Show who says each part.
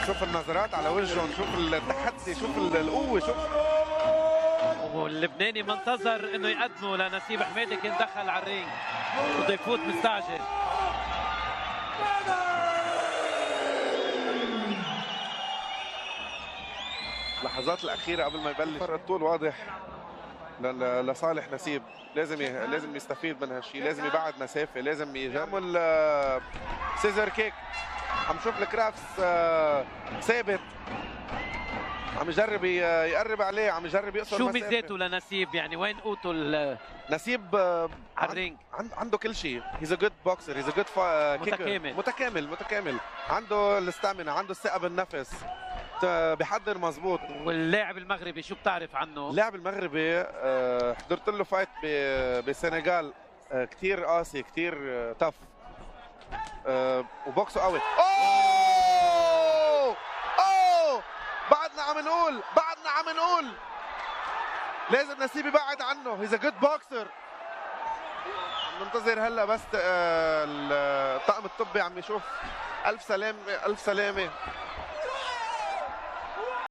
Speaker 1: شوف النظرات على وجههم، شوف التحدي، شوف القوه، شوف.
Speaker 2: واللبناني منتظر انه يقدمه لنسيب حميدي، كان دخل على الرينج بده يفوت مستعجل.
Speaker 1: اللحظات الاخيره قبل ما يبلش الطول واضح لصالح نسيب. لازم يستفيد من هالشيء، لازم يبعد مسافه، لازم يعمل سيزر كيك. عم نشوف الكرافس ثابت، عم يجرب يقرب عليه، عم يجرب يقصر
Speaker 2: شو
Speaker 1: مسافه.
Speaker 2: ميزاته لنسيب؟ يعني وين قوته
Speaker 1: نسيب
Speaker 2: على الرينج؟
Speaker 1: عنده كل شيء. هيز ا جود بوكسر، هيز ا جود كيكر، متكامل. عنده الاستامينا، عنده الثقه بالنفس، بيحضر مزبوط.
Speaker 2: واللاعب المغربي شو بتعرف عنه؟
Speaker 1: اللاعب المغربي حضرت له فايت بالسنغال، كثير قاسي، كثير تف، وبوكسه قوي. اوه بعدنا عم نقول لازم نسيب يبعد عنه. هيز ا جود بوكسر. عم ننتظر هلا بس الطاقم الطبي عم يشوف. الف سلامه.